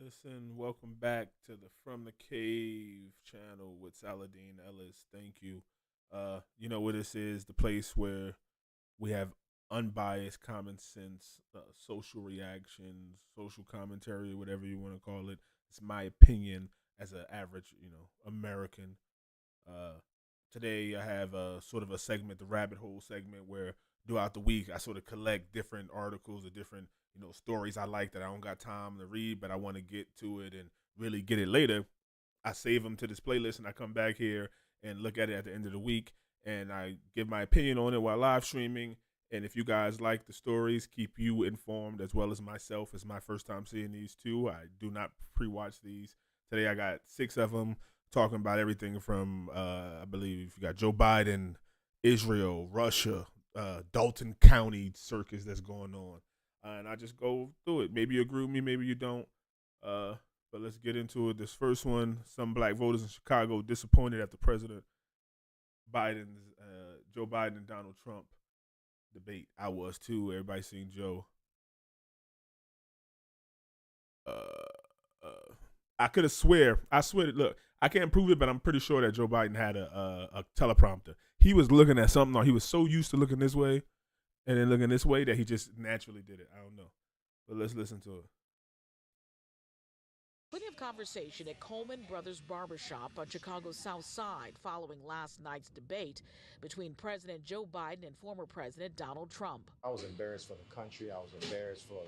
Listen, welcome back to the From the Cave channel with Saladeen Ellis. Thank you. You know what this is, the place where we have unbiased common sense, social reactions, social commentary, whatever you want to call it. It's my opinion as an average, American. Uh, Today I have a sort of a segment, the rabbit hole segment, where throughout the week I sort of collect different articles or different stories I like that I don't got time to read, but I want to get to it and really get it later. I save them to this playlist and I come back here and look at it at the end of the week and I give my opinion on it while live streaming. And if you guys like the stories, keep you informed as well as myself. It's my first time seeing these two. I do not pre-watch these. Today I got six of them talking about everything from I believe you got Joe Biden, Israel, Russia, Dolton County circus that's going on, and I just go through it. Maybe you agree with me, maybe you don't. Uh, but let's get into it. This first one: some black voters in Chicago disappointed after President Biden's Joe Biden and Donald Trump debate. I was too. Everybody seen Joe. Uh, I could have swear. I swear. Look, I can't prove it, but I'm pretty sure that Joe Biden had a teleprompter. He was looking at something, or he was so used to looking this way and then looking this way that he just naturally did it. I don't know, but let's listen to it. Plenty of conversation at Coleman Brothers Barbershop on Chicago's South Side following last night's debate between President Joe Biden and former President Donald Trump. I was embarrassed for the country. I was embarrassed for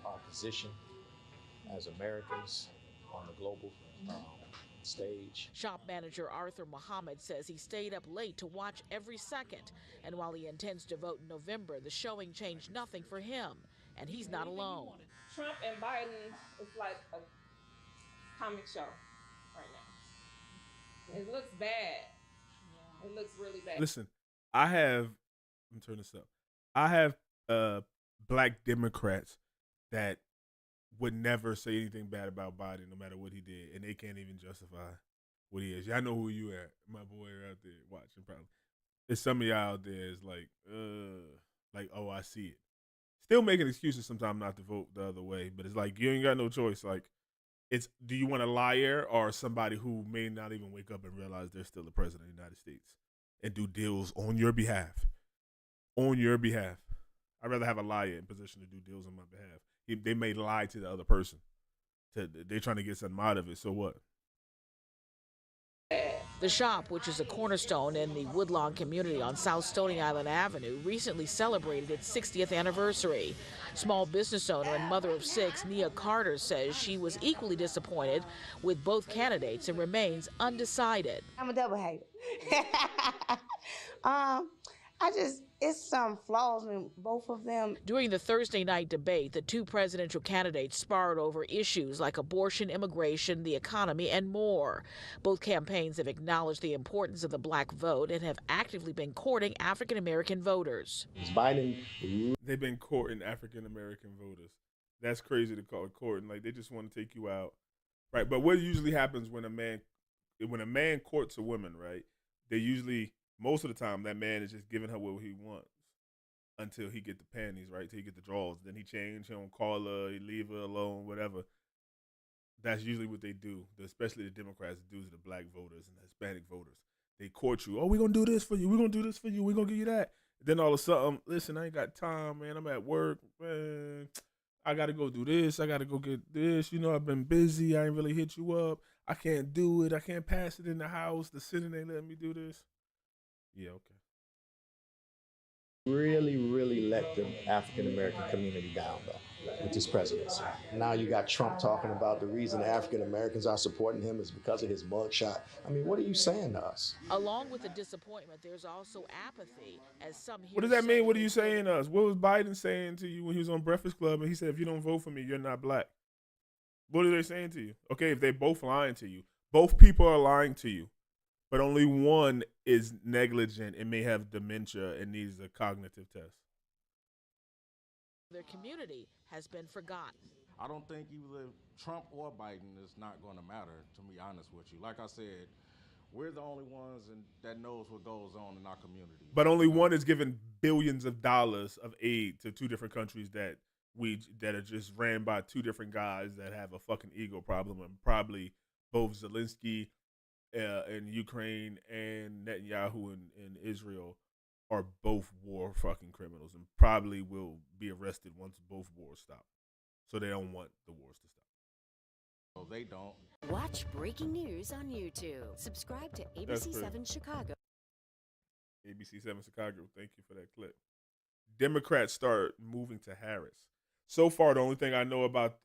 our position as Americans on the global stage. Shop manager Arthur Muhammad says he stayed up late to watch every second. And while he intends to vote in November, the showing changed nothing for him. And he's not alone. Trump and Biden is like a comic show right now. It looks bad. It looks really bad. Listen, I have. Let me turn this up. I have black Democrats that would never say anything bad about Biden, no matter what he did, and they can't even justify what he is. Y'all know who you at, my boy out there watching. Probably, there's some of y'all out there is like, oh, I see it. Still making excuses sometimes not to vote the other way, but it's like you ain't got no choice. Like, it's do you want a liar or somebody who may not even wake up and realize they're still the president of the United States and do deals on your behalf? On your behalf. I'd rather have a liar in position to do deals on my behalf. They may lie to the other person. They're trying to get something out of it. So what? The shop, which is a cornerstone in the Woodlawn community on South Stony Island Avenue, recently celebrated its 60th anniversary. Small business owner and mother of six, Nia Carter, says she was equally disappointed with both candidates and remains undecided. I'm a double hater. It's some flaws in both of them. During the Thursday night debate, the two presidential candidates sparred over issues like abortion, immigration, the economy, and more. Both campaigns have acknowledged the importance of the black vote and have actively been courting African American voters. They've been courting African American voters. That's crazy to call it courting. Like, they just want to take you out, right? But what usually happens when a man courts a woman, right? They usually, most of the time, that man is just giving her what he wants until he get the panties, right? Till he get the draws. Then he change. He don't call her. He leave her alone. Whatever. That's usually what they do. Especially the Democrats do to the black voters and the Hispanic voters. They court you. Oh, we're gonna do this for you. We're gonna do this for you. We're gonna give you that. Then all of a sudden, listen, I ain't got time, man. I'm at work, man. I gotta go do this. I gotta go get this. I've been busy. I ain't really hit you up. I can't do it. I can't pass it in the house. The Senate ain't letting me do this. Yeah, okay. Really let the African American community down, though, with this presidency. Now you got Trump talking about the reason African Americans are supporting him is because of his mugshot. I mean, what are you saying to us? Along with the disappointment, there's also apathy, as some here What does that say mean? What are you saying to us? What was Biden saying to you when he was on Breakfast Club and he said, if you don't vote for me, you're not black? What are they saying to you? Okay, if they're both lying to you, both people are lying to you, but only one is negligent and may have dementia and needs a cognitive test. their community has been forgotten. I don't think either Trump or Biden is not going to matter, to be honest with you. Like I said, we're the only ones that knows what goes on in our community. But only one is giving billions of dollars of aid to two different countries that that are just ran by two different guys that have a fucking ego problem, and probably both Zelensky in Ukraine and Netanyahu in Israel are both war fucking criminals and probably will be arrested once both wars stop. So they don't want the wars to stop. So they don't. Watch breaking news on YouTube. Subscribe to ABC7 Chicago. ABC7 Chicago, thank you for that clip. Democrats start moving to Harris. So far, the only thing I know about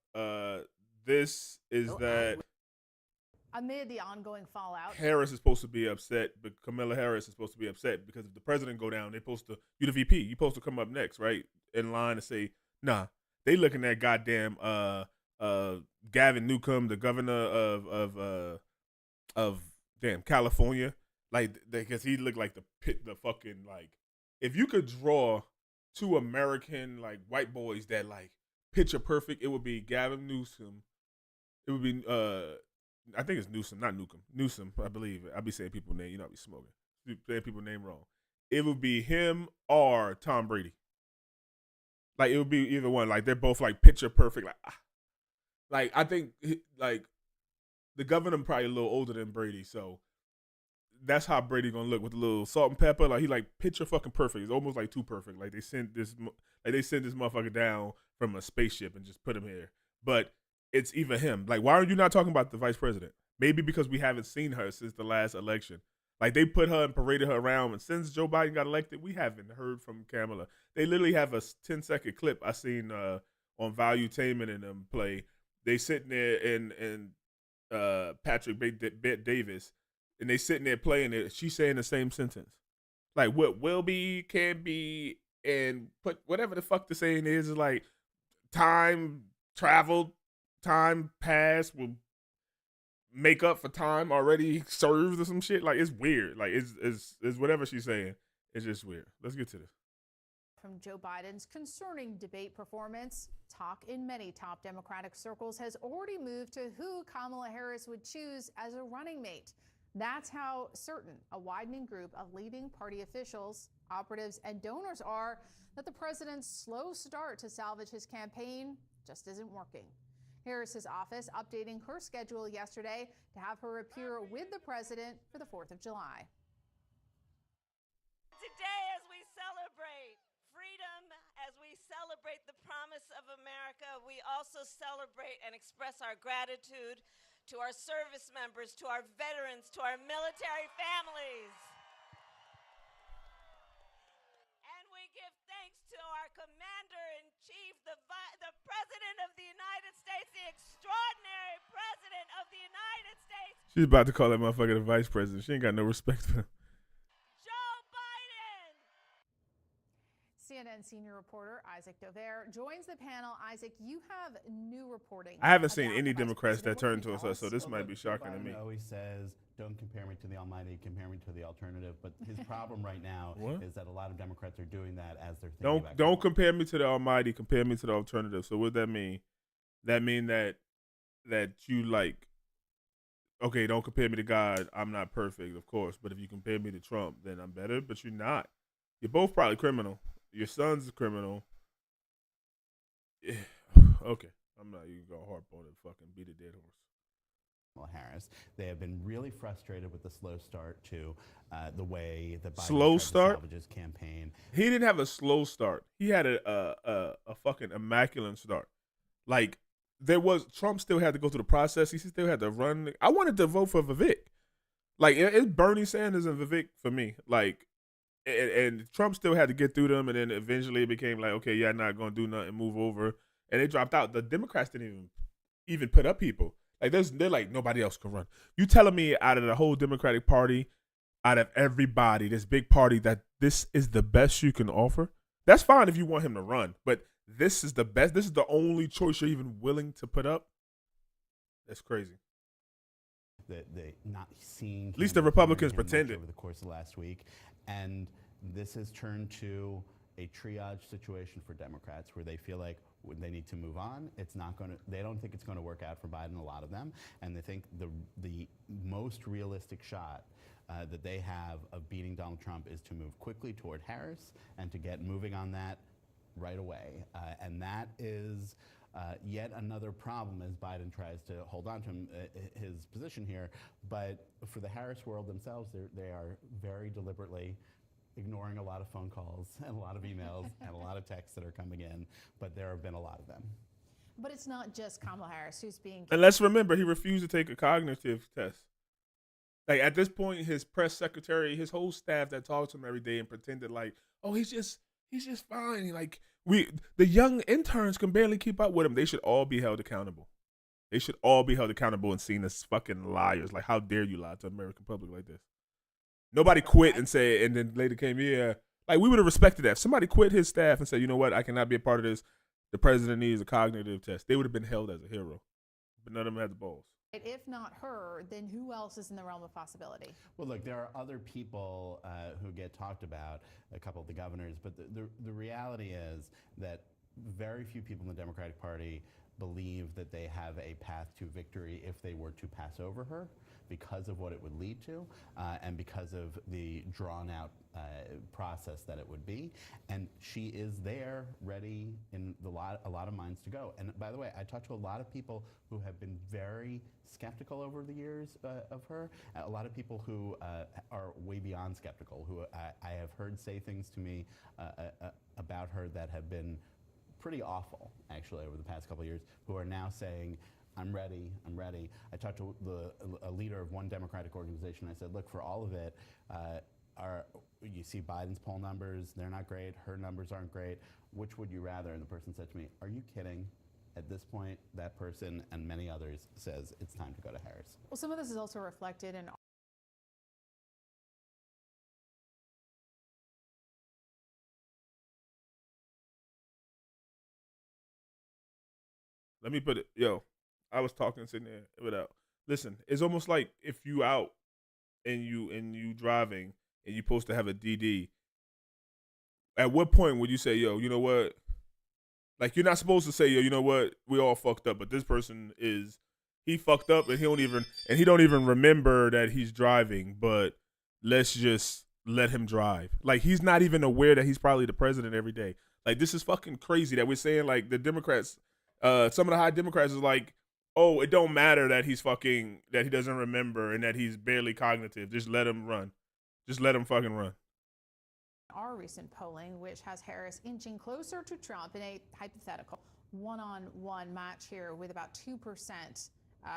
this is that amid the ongoing fallout, Harris is supposed to be upset, but Kamala Harris is supposed to be upset because if the president go down, they're supposed to, you the VP, you're supposed to come up next, right? In line and say, nah, they looking at goddamn Gavin Newsom, the governor of damn California, like, because he looked like the fucking, like, if you could draw two American, like, white boys that, like, picture perfect, it would be Gavin Newsom. It would be, I think it's Newsom, not Newcomb. Newsom, I believe. I be saying people's name, I be smoking. Saying people's name wrong. It would be him or Tom Brady. Like, it would be either one. Like, they're both, like, picture perfect. Like I think, like, the governor probably a little older than Brady, so that's how Brady gonna look with a little salt and pepper. Like, he like picture fucking perfect. It's almost like too perfect. Like they sent this motherfucker down from a spaceship and just put him here. But it's even him. Like, why are you not talking about the vice president? Maybe because we haven't seen her since the last election. Like, they put her and paraded her around, and since Joe Biden got elected, we haven't heard from Kamala. They literally have a 10-second clip I seen on Valuetainment and them play. They sitting there and Patrick Davis, and they sitting there playing it. She's saying the same sentence, like what will be, can be, and put whatever the fuck the saying is like time traveled, time past will make up for time already served or some shit. Like, it's weird. Like, it's whatever she's saying. It's just weird. Let's get to this. From Joe Biden's concerning debate performance, talk in many top Democratic circles has already moved to who Kamala Harris would choose as a running mate. That's how certain a widening group of leading party officials, operatives, and donors are that the president's slow start to salvage his campaign just isn't working. Harris's office updating her schedule yesterday to have her appear with the president for the 4th of July. Today, as we celebrate freedom, as we celebrate the promise of America, we also celebrate and express our gratitude to our service members, to our veterans, to our military families. And we give thanks to our Commander-in-Chief, the President of the United States, the extraordinary President of the United States. She's about to call that motherfucker the vice president. She ain't got no respect for him. CNN senior reporter Isaac Dover joins the panel. Isaac, you have new reporting. I haven't seen any Democrats that turn to us, so this might be shocking to me. Biden always says, don't compare me to the almighty, compare me to the alternative. But his problem right now is that a lot of Democrats are doing that as they're thinking about Don't compare me to the almighty, compare me to the alternative. So what does that mean? That mean that you like, okay, don't compare me to God. I'm not perfect, of course. But if you compare me to Trump, then I'm better. But you're not. You're both probably criminal. Your son's a criminal. Yeah. Okay. I'm not even going to harp on it. Fucking beat a dead horse. Harris. They have been really frustrated with the slow start to the way that Biden slow tried start? to salvage his campaign. He didn't have a slow start. He had a fucking immaculate start. Like, Trump still had to go through the process. He still had to run. I wanted to vote for Vivek. Like, it's Bernie Sanders and Vivek for me. Like, and Trump still had to get through them, and then eventually it became like, okay, yeah, not going to do nothing, move over. And they dropped out. The Democrats didn't even put up people. Like, they're like, nobody else can run. You telling me out of the whole Democratic Party, out of everybody, this big party, that this is the best you can offer? That's fine if you want him to run, but this is the best. This is the only choice you're even willing to put up? That's crazy. The not seeing at least the Republicans pretended over the course of last week, and this has turned to a triage situation for Democrats where they feel like they need to move on. It's not going to. They don't think it's going to work out for Biden. A lot of them, and they think the most realistic shot that they have of beating Donald Trump is to move quickly toward Harris and to get moving on that right away. And that is yet another problem as Biden tries to hold on to his position here. But for the Harris world themselves, they are very deliberately ignoring a lot of phone calls and a lot of emails and a lot of texts that are coming in, but there have been a lot of them. But it's not just Kamala Harris who's being... And let's remember, he refused to take a cognitive test. Like, at this point, his press secretary, his whole staff that talked to him every day and pretended like, oh, he's just fine. Like, the young interns can barely keep up with him. They should all be held accountable. They should all be held accountable and seen as fucking liars. Like, how dare you lie to the American public like this? Nobody quit and said, and then later came, yeah. Like, we would have respected that. If somebody quit his staff and said, you know what, I cannot be a part of this. The president needs a cognitive test. They would have been held as a hero. But none of them had the balls. If not her, then who else is in the realm of possibility? Well, look, there are other people who get talked about, a couple of the governors, but the reality is that very few people in the Democratic Party believe that they have a path to victory if they were to pass over her, because of what it would lead to and because of the drawn-out process that it would be. And she is there, ready in a lot of minds to go. And by the way, I talked to a lot of people who have been very skeptical over the years of her, a lot of people who are way beyond skeptical, who I have heard say things to me about her that have been pretty awful, actually, over the past couple of years, who are now saying, I'm ready, I'm ready. I talked to a leader of one Democratic organization. I said, look, for all of it, you see Biden's poll numbers, they're not great, her numbers aren't great. Which would you rather? And the person said to me, are you kidding? At this point, that person and many others says it's time to go to Harris. Well, some of this is also reflected in... Let me put it, I was talking sitting there without. Listen, it's almost like if you out and you driving and you supposed to have a DD. At what point would you say, you know what? Like, you're not supposed to say, you know what? We all fucked up, but this person he fucked up and he don't even remember that he's driving. But let's just let him drive. Like, he's not even aware that he's probably the president every day. Like, this is fucking crazy that we're saying, like, the Democrats. Some of the high Democrats is like, oh, it don't matter that that he doesn't remember and that he's barely cognitive. Just let him run. Just let him fucking run. Our recent polling, which has Harris inching closer to Trump in a hypothetical one-on-one match here with about 2%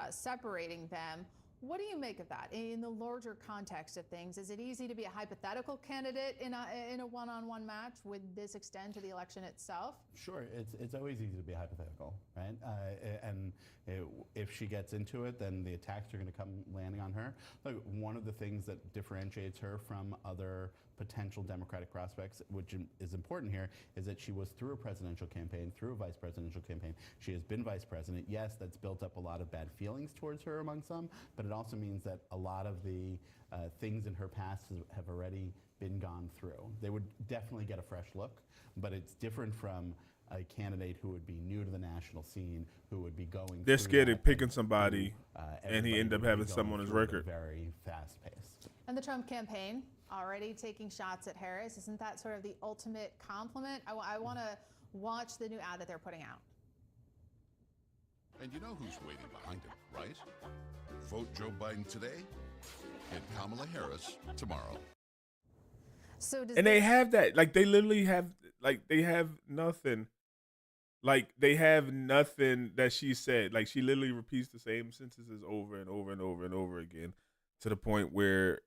separating them. What do you make of that in the larger context of things? Is it easy to be a hypothetical candidate in a one-on-one match? Would this extend to the election itself? Sure, it's always easy to be hypothetical, right? And if she gets into it, then the attacks are going to come landing on her. Look, one of the things that differentiates her from other potential Democratic prospects, which is important here, is that she was through a presidential campaign, through a vice presidential campaign. She has been vice president. Yes, that's built up a lot of bad feelings towards her among some, but it also means that a lot of the things in her past have already been gone through. They would definitely get a fresh look, but it's different from a candidate who would be new to the national scene, who would be going They're scared of picking and somebody, and he ended up having some on his record. Very fast pace. And the Trump campaign already taking shots at Harris. Isn't that sort of the ultimate compliment? I want to watch the new ad that they're putting out. And you know who's waiting behind him, right? Vote Joe Biden today and Kamala Harris tomorrow. So does they have that. Like, they literally have, like, they have nothing. Like, they have nothing that she said. Like, she literally repeats the same sentences over and over and over and over again, to the point where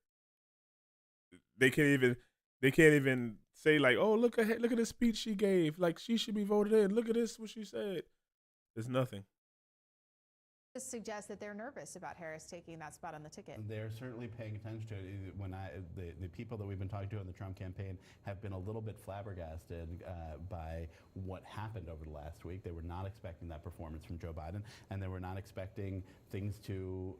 they can't even say, like, oh, look at the speech she gave. Like, she should be voted in. Look at this, what she said. There's nothing. This suggests that they're nervous about Harris taking that spot on the ticket. They're certainly paying attention to it. When the people that we've been talking to in the Trump campaign have been a little bit flabbergasted by what happened over the last week. They were not expecting that performance from Joe Biden, and they were not expecting things to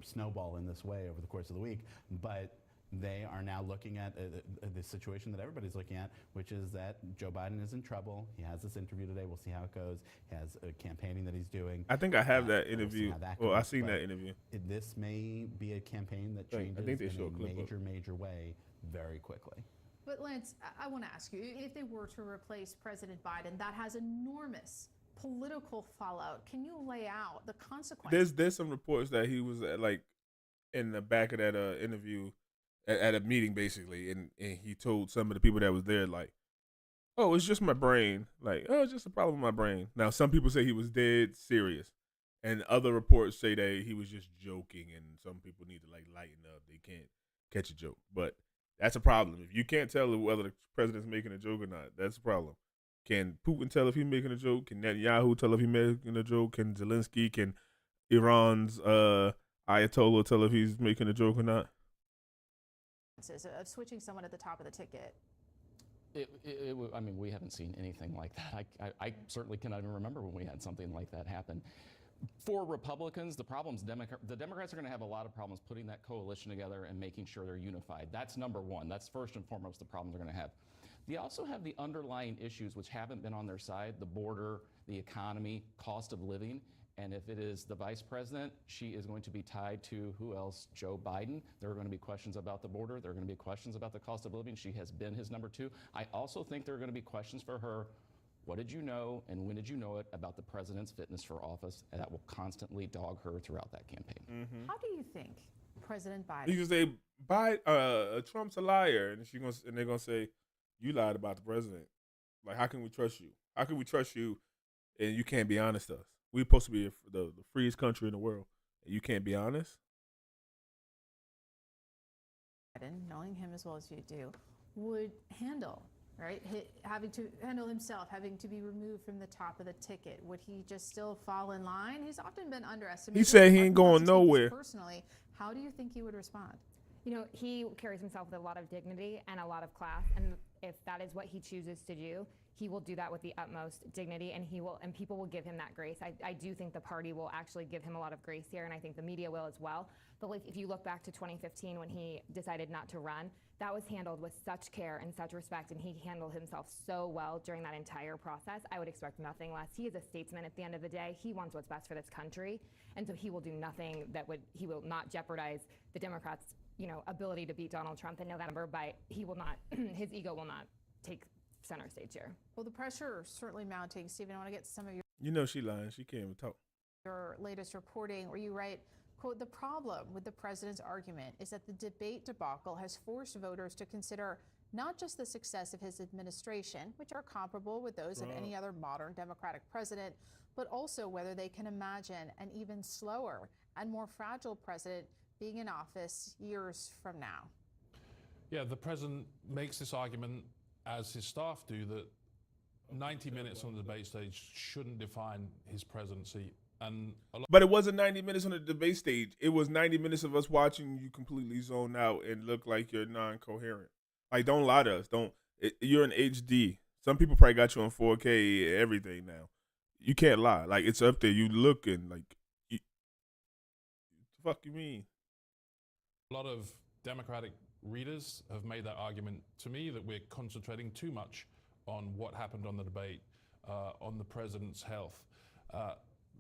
snowball in this way over the course of the week. But they are now looking at the situation that everybody's looking at, which is that Joe Biden is in trouble. He has this interview today. We'll see how it goes. He has a campaigning that he's doing. I think I have that interview. I've seen that interview. This may be a campaign that changes in a major way very quickly. But Lance, I want to ask you, if they were to replace President Biden, that has enormous political fallout. Can you lay out the consequences? There's some reports that he was like in the back of that interview at a meeting basically, and he told some of the people that was there like, "Oh, it's just my brain." Like, "Oh, it's just a problem with my brain." Now, some people say he was dead serious, and other reports say that he was just joking, and some people need to like lighten up. They can't catch a joke, but that's a problem. If you can't tell whether the president's making a joke or not, that's a problem. Can Putin tell if he's making a joke? Can Netanyahu tell if he's making a joke? Can Zelensky, can Iran's Ayatollah tell if he's making a joke or not? Of switching someone at the top of the ticket. I mean, we haven't seen anything like that. I certainly cannot even remember when we had something like that happen. For Republicans, the Democrats are going to have a lot of problems putting that coalition together and making sure they're unified. That's number one. That's first and foremost the problems they're going to have. They also have the underlying issues which haven't been on their side: the border, the economy, cost of living. And if it is the vice president, she is going to be tied to who else? Joe Biden. There are going to be questions about the border. There are going to be questions about the cost of living. She has been his number two. I also think there are going to be questions for her. What did you know and when did you know it about the president's fitness for office? And that will constantly dog her throughout that campaign. Mm-hmm. How do you think President Biden? You can say Trump's a liar, and they're gonna say you lied about the president. Like, how can we trust you? How can we trust you, and you can't be honest to us? We're supposed to be the freest country in the world, and you can't be honest? Biden, knowing him as well as you do, would handle, right? Having to handle himself, having to be removed from the top of the ticket. Would he just still fall in line? He's often been underestimated. He said he ain't going nowhere. Personally, how do you think he would respond? You know, he carries himself with a lot of dignity and a lot of class, and if that is what he chooses to do, he will do that with the utmost dignity, and people will give him that grace. I do think the party will actually give him a lot of grace here, and I think the media will as well. But like, if you look back to 2015 when he decided not to run, that was handled with such care and such respect, and he handled himself so well during that entire process. I would expect nothing less. He is a statesman at the end of the day. He wants what's best for this country, and so he will do nothing he will not jeopardize the Democrats' ability to beat Donald Trump in November, but his ego will not take center stage here. Well, the pressure is certainly mounting. Stephen, I want to get some of She lying. She can't even talk. Your latest reporting where you write, quote, "The problem with the president's argument is that the debate debacle has forced voters to consider not just the success of his administration, which are comparable with those of any other modern Democratic president, but also whether they can imagine an even slower and more fragile president being in office years from now." Yeah, the president makes this argument, as his staff do, that 90 minutes on the debate stage shouldn't define his presidency. But it wasn't 90 minutes on the debate stage. It was 90 minutes of us watching you completely zone out and look like you're non-coherent. Like, don't lie to us. You're in HD. Some people probably got you on 4K, everything now. You can't lie. Like, it's up there. You looking like, the fuck you mean? A lot of Democratic readers have made that argument to me that we're concentrating too much on what happened on the debate, on the president's health.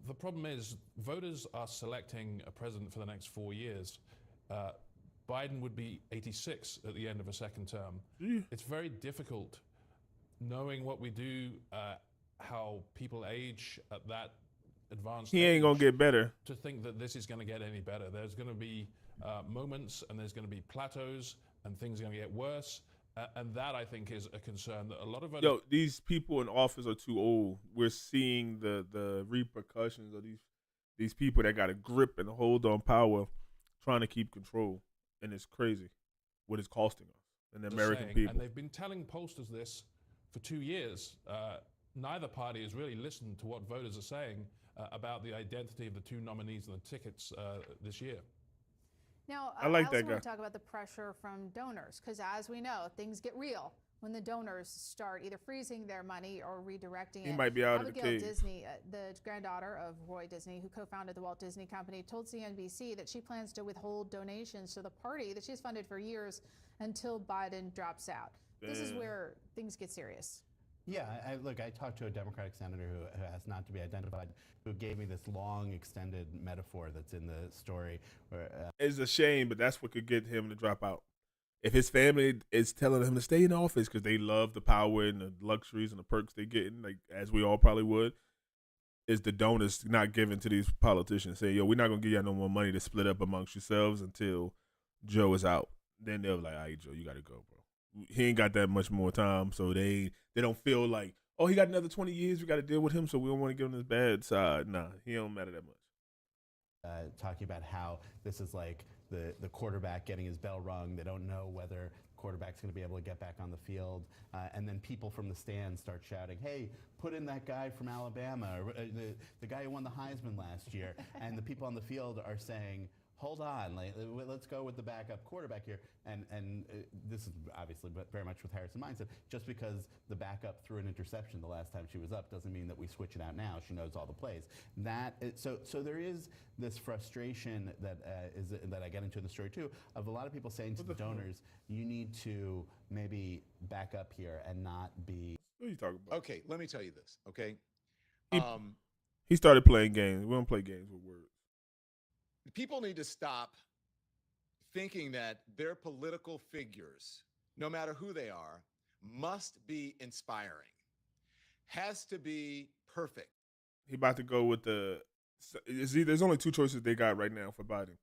The problem is voters are selecting a president for the next 4 years. Biden would be 86 at the end of a second term. It's very difficult knowing what we do, how people age at that advanced He ain't going to get better. To think that this is going to get any better. There's going to be moments, and there's going to be plateaus, and things are going to get worse. And that, I think, is a concern that a lot of these people in office are too old. We're seeing the repercussions of these people that got a grip and a hold on power, trying to keep control, and it's crazy what it's costing us and the American people. And they've been telling pollsters this for 2 years. Neither party has really listened to what voters are saying about the identity of the two nominees and the tickets this year. Now, I like also that guy. want to talk about the pressure from donors, because as we know, things get real when the donors start either freezing their money or redirecting it. He might be out of the cage. Abigail Disney, the granddaughter of Roy Disney, who co-founded the Walt Disney Company, told CNBC that she plans to withhold donations to the party that she's funded for years until Biden drops out. This is where things get serious. Yeah, I talked to a Democratic senator who has not to be identified, who gave me this long, extended metaphor that's in the story. Where, it's a shame, but that's what could get him to drop out. If his family is telling him to stay in office because they love the power and the luxuries and the perks they getting, like as we all probably would, is the donors not given to these politicians? Say, yo, we're not gonna give y'all no more money to split up amongst yourselves until Joe is out. Then they're like, all right, Joe, you gotta go, bro. He ain't got that much more time, so they don't feel like, oh, he got another 20 years, we got to deal with him, so we don't want to give him his bad side. Nah, he don't matter that much. Talking about how this is like the quarterback getting his bell rung. They don't know whether the quarterback's going to be able to get back on the field. And then people from the stands start shouting, hey, put in that guy from Alabama, or, the guy who won the Heisman last year. And the people on the field are saying, hold on, let's go with the backup quarterback here. And this is obviously very much with Harrison mindset. Just because the backup threw an interception the last time she was up doesn't mean that we switch it out now. She knows all the plays. So there is this frustration that I get into in the story too, of a lot of people saying to the donors, you need to maybe back up here and not be. What are you talking about? Okay, let me tell you this. Okay, he started playing games. We don't play games with words. People need to stop thinking that their political figures, no matter who they are, must be inspiring, has to be perfect. He about to go with there's only two choices they got right now for Biden.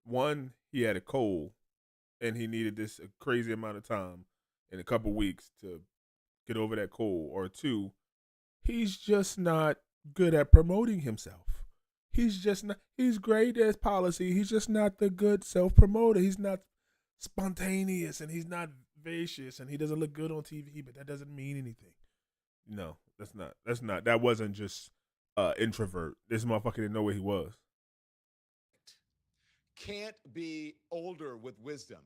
One, he had a cold, and he needed this a crazy amount of time in a couple weeks to get over that cold. Or two, he's just not good at promoting himself. He's just not. He's great at policy. He's just not the good self-promoter. He's not spontaneous, and he's not vivacious, and he doesn't look good on TV. But that doesn't mean anything. No, that's not. That wasn't just introvert. This motherfucker didn't know where he was. Can't be older with wisdom.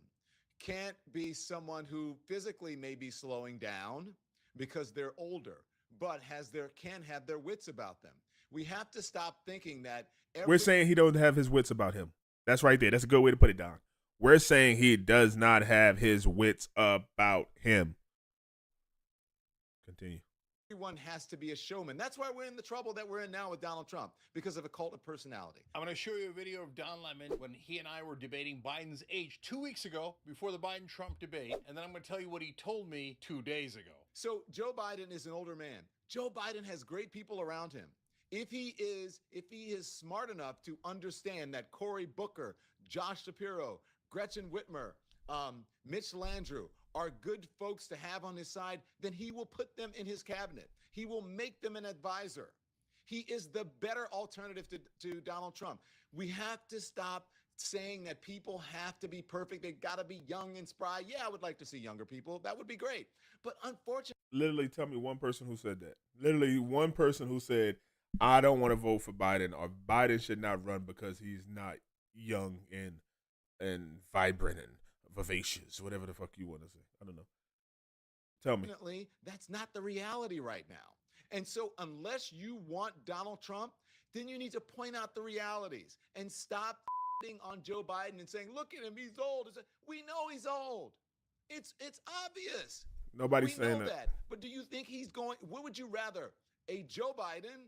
Can't be someone who physically may be slowing down because they're older, but can have their wits about them. We have to stop thinking that we're saying he don't have his wits about him. That's right there. That's a good way to put it down. We're saying he does not have his wits about him. Continue. Everyone has to be a showman. That's why we're in the trouble that we're in now with Donald Trump, because of a cult of personality. I'm going to show you a video of Don Lemon when he and I were debating Biden's age 2 weeks ago before the Biden-Trump debate, and then I'm going to tell you what he told me 2 days ago. So Joe Biden is an older man. Joe Biden has great people around him. If he is smart enough to understand that Cory Booker, Josh Shapiro, Gretchen Whitmer, Mitch Landrieu are good folks to have on his side, then he will put them in his cabinet. He will make them an advisor. He is the better alternative to Donald Trump. We have to stop saying that people have to be perfect. They got to be young and spry. Yeah, I would like to see younger people. That would be great. But unfortunately, literally tell me one person who said that. Literally one person who said, I don't want to vote for Biden, or Biden should not run because he's not young and vibrant and vivacious, whatever the fuck you want to say. I don't know. Tell me. Unfortunately, that's not the reality right now. And so unless you want Donald Trump, then you need to point out the realities and stop on Joe Biden and saying, look at him, he's old. We know he's old. It's obvious. Nobody's saying that. But do you think he's going, what would you rather, a Joe Biden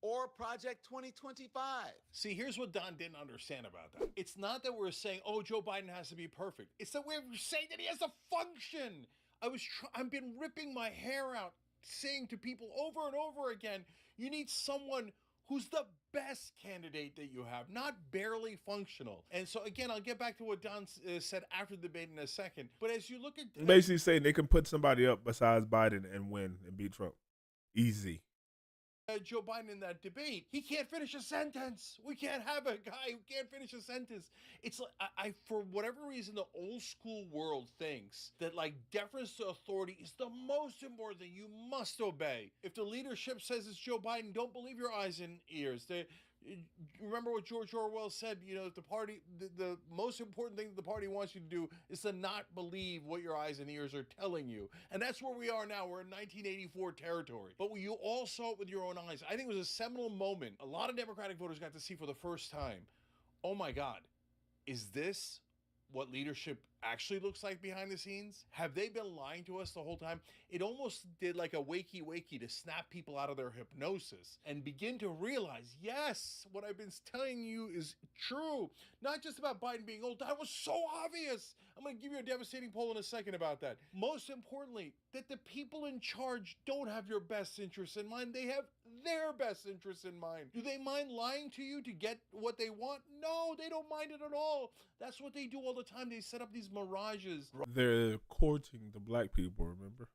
or Project 2025? See, here's what Don didn't understand about that. It's not that we're saying, oh, Joe Biden has to be perfect. It's that we're saying that he has to function. I've been ripping my hair out, saying to people over and over again, you need someone who's the best candidate that you have, not barely functional. And so, again, I'll get back to what Don said after the debate in a second. But as you look at... Basically saying they can put somebody up besides Biden and win and beat Trump. Easy. Joe Biden in that debate, he can't finish a sentence. We can't have a guy who can't finish a sentence. It's like, for whatever reason, the old school world thinks that like deference to authority is the most important thing. You must obey. If the leadership says it's Joe Biden, don't believe your eyes and ears. Remember what George Orwell said, the most important thing that the party wants you to do is to not believe what your eyes and ears are telling you. And that's where we are now. We're in 1984 territory. But you all saw it with your own eyes. I think it was a seminal moment. A lot of Democratic voters got to see for the first time, oh my God, is this what leadership actually looks like behind the scenes? Have they been lying to us the whole time? It almost did like a wakey to snap people out of their hypnosis and begin to realize, yes, what I've been telling you is true. Not just about Biden being old. That was so obvious. I'm going to give you a devastating poll in a second about that. Most importantly, that the people in charge don't have your best interests in mind. They have their best interests in mind. Do they mind lying to you to get what they want? No, they don't mind it at all. That's what they do all the time. They set up these mirages. They're courting the black people, remember?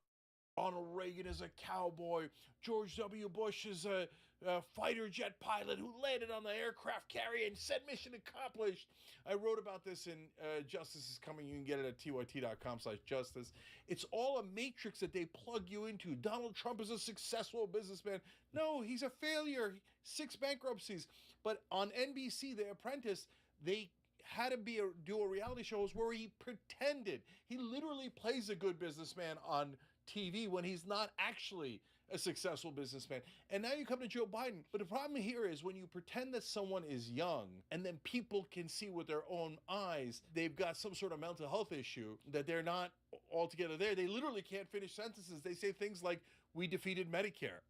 Ronald Reagan is a cowboy. George W. Bush is a fighter jet pilot who landed on the aircraft carrier and said mission accomplished. I wrote about this in Justice is Coming. You can get it at tyt.com/justice. It's all a matrix that they plug you into. Donald Trump is a successful businessman. No, he's a failure. 6 bankruptcies. But on NBC, The Apprentice, they had to do a reality show where he pretended. He literally plays a good businessman on TV when he's not actually a successful businessman. And now you come to Joe Biden. But the problem here is when you pretend that someone is young and then people can see with their own eyes they've got some sort of mental health issue, that they're not altogether there. They literally can't finish sentences. They say things like, we defeated Medicare.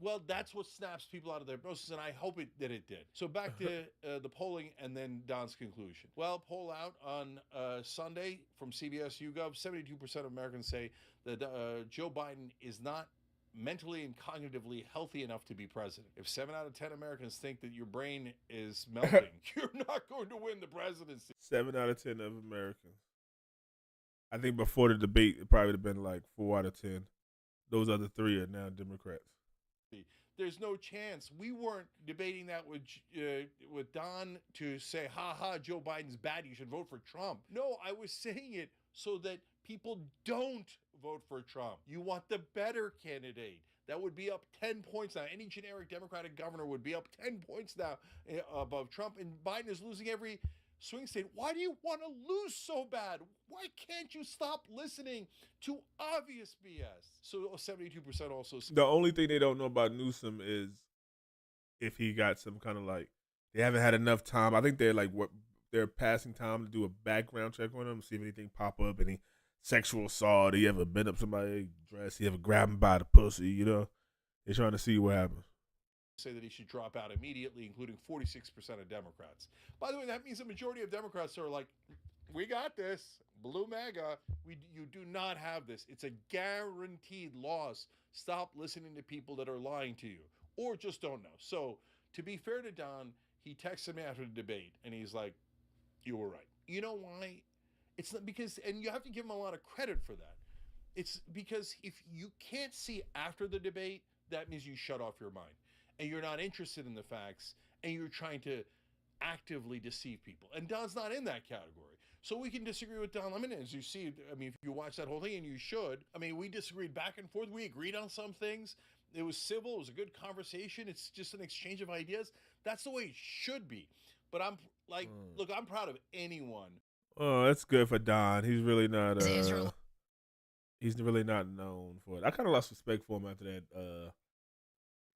Well, that's what snaps people out of their hypnosis, and I hope that it did. So back to the polling and then Don's conclusion. Well, poll out on Sunday from CBS YouGov, 72% of Americans say that Joe Biden is not mentally and cognitively healthy enough to be president. If 7 out of 10 Americans think that your brain is melting, you're not going to win the presidency. 7 out of 10 of Americans. I think before the debate, it probably would have been like 4 out of 10. Those other 3 are now Democrats. There's no chance. We weren't debating that with Don to say, ha, Joe Biden's bad, you should vote for Trump. No, I was saying it so that people don't vote for Trump. You want the better candidate. That would be up 10 points now. Any generic Democratic governor would be up 10 points now above Trump, and Biden is losing every swing state. Why do you want to lose so bad? Why can't you stop listening to obvious BS? So 72% also. The only thing they don't know about Newsom is if he got some kind of like, they haven't had enough time. I think they're passing time to do a background check on him, see if anything pop up, any sexual assault, he ever bent up somebody's dress, he ever grabbed him by the pussy, you know? They're trying to see what happens. Say that he should drop out immediately, including 46% of Democrats. By the way, that means the majority of Democrats are like, we got this, blue MAGA. You do not have this. It's a guaranteed loss. Stop listening to people that are lying to you or just don't know. So to be fair to Don, he texted me after the debate and he's like, you were right. You know why? It's not because, and you have to give him a lot of credit for that. It's because if you can't see after the debate, that means you shut off your mind. And you're not interested in the facts, and you're trying to actively deceive people. And Don's not in that category. So we can disagree with Don Lemon, as you see. I mean, if you watch that whole thing, and you should, I mean, we disagreed back and forth. We agreed on some things. It was civil. It was a good conversation. It's just an exchange of ideas. That's the way it should be. But I'm like, look, I'm proud of anyone. Oh, that's good for Don. He's really not he's really not known for it. I kind of lost respect for him after that.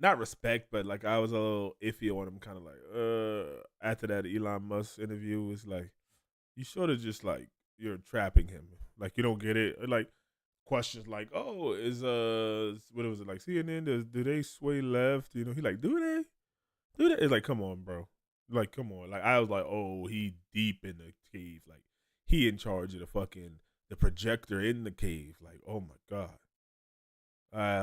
Not respect, but like I was a little iffy on him, kind of like after that Elon Musk interview. It's like you sort of just like you're trapping him, like you don't get it. Like questions like, "Oh, is what was it like CNN? Do they sway left? You know?" He like, "Do they? Do they?" It's like, come on, bro. Like, come on. Like I was like, "Oh, he deep in the cave. Like he in charge of the projector in the cave. Like, oh my God."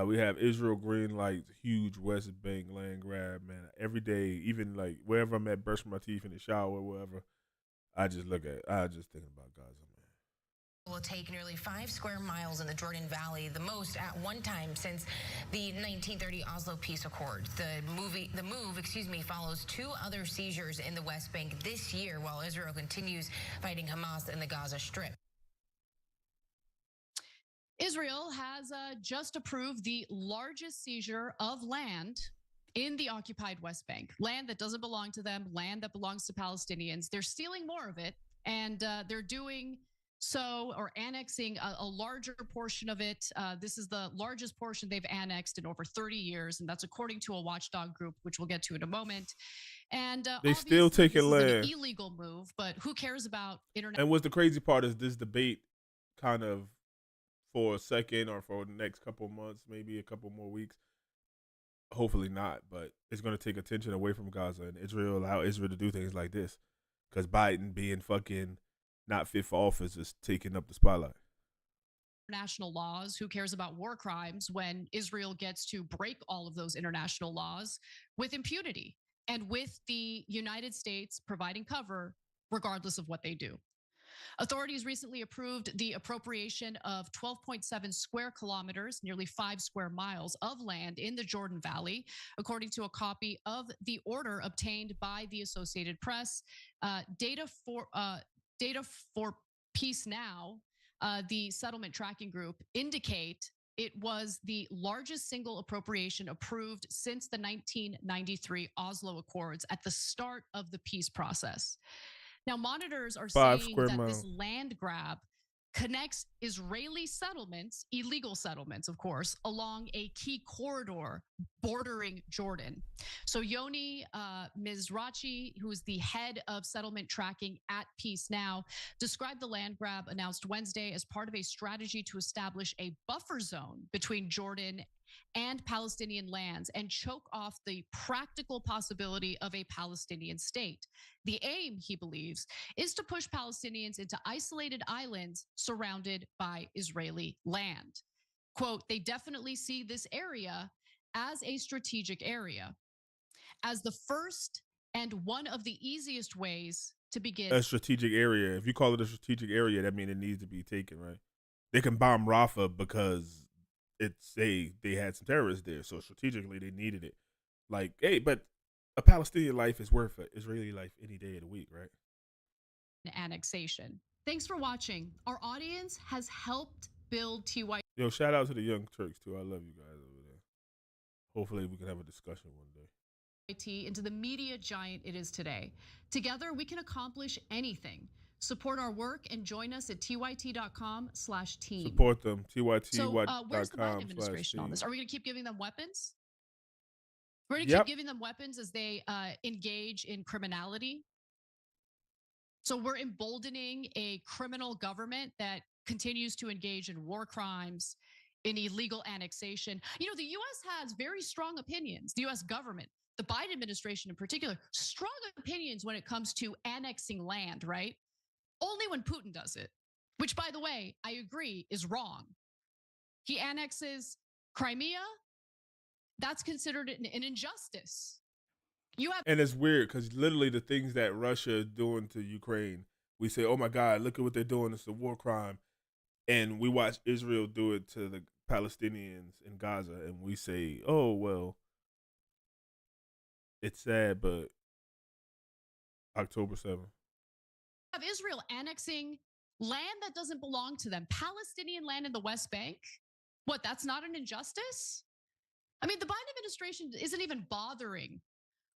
We have Israel green lights, huge West Bank land grab, man. Every day, even like wherever I'm at, brushing my teeth in the shower, wherever, I just think about Gaza, man. Will take nearly 5 square miles in the Jordan Valley, the most at one time since the 1930 Oslo Peace Accord. The move follows 2 other seizures in the West Bank this year, while Israel continues fighting Hamas in the Gaza Strip. Israel has just approved the largest seizure of land in the occupied West Bank. Land that doesn't belong to them, land that belongs to Palestinians. They're stealing more of it, and they're doing so, or annexing a larger portion of it. This is the largest portion they've annexed in over 30 years, and that's according to a watchdog group, which we'll get to in a moment. And They still obviously, taking this is land. an illegal move, but who cares about international? And what's the crazy part is this debate kind of for a second or for the next couple of months, maybe a couple more weeks. Hopefully not, but it's going to take attention away from Gaza and Israel, allow Israel to do things like this. Because Biden being fucking not fit for office is taking up the spotlight. International laws. Who cares about war crimes when Israel gets to break all of those international laws with impunity and with the United States providing cover regardless of what they do? Authorities recently approved the appropriation of 12.7 square kilometers, nearly 5 square miles of land in the Jordan Valley, according to a copy of the order obtained by the Associated Press. Data for Peace Now, the settlement tracking group, indicate it was the largest single appropriation approved since the 1993 Oslo Accords at the start of the peace process. Now, monitors are 5 saying square that miles. this land grab connects Israeli settlements, illegal settlements, of course, along a key corridor bordering Jordan. So Yoni Mizrachi, who is the head of settlement tracking at Peace Now, described the land grab announced Wednesday as part of a strategy to establish a buffer zone between Jordan and Palestinian lands and choke off the practical possibility of a Palestinian state. The aim, he believes, is to push Palestinians into isolated islands surrounded by Israeli land. Quote, they definitely see this area as a strategic area, as the first and one of the easiest ways to begin. A strategic area. If you call it a strategic area, that means it needs to be taken, right? They can bomb Rafah because they had some terrorists there, so strategically they needed it. Like, hey, but a Palestinian life is worth an Israeli life any day of the week, right? Annexation. Thanks for watching. Our audience has helped build TY. Yo, shout out to the Young Turks too. I love you guys over there. Hopefully we can have a discussion one day. Into the media giant it is today. Together, we can accomplish anything. Support our work and join us at tyt.com/team. Support them. Where's the Biden administration on this? Are we going to keep giving them weapons? We're going to keep giving them weapons as they engage in criminality. So we're emboldening a criminal government that continues to engage in war crimes, in illegal annexation. You know, the U.S. has very strong opinions, the U.S. government, the Biden administration in particular, strong opinions when it comes to annexing land, right? Only when Putin does it, which, by the way, I agree is wrong. He annexes Crimea. That's considered an injustice. And it's weird because literally the things that Russia is doing to Ukraine, we say, oh my God, look at what they're doing. It's a war crime. And we watch Israel do it to the Palestinians in Gaza. And we say, oh, well, it's sad, but October 7th. Of Israel annexing land that doesn't belong to them, Palestinian land in the West Bank. What, that's not an injustice? I mean, the Biden administration isn't even bothering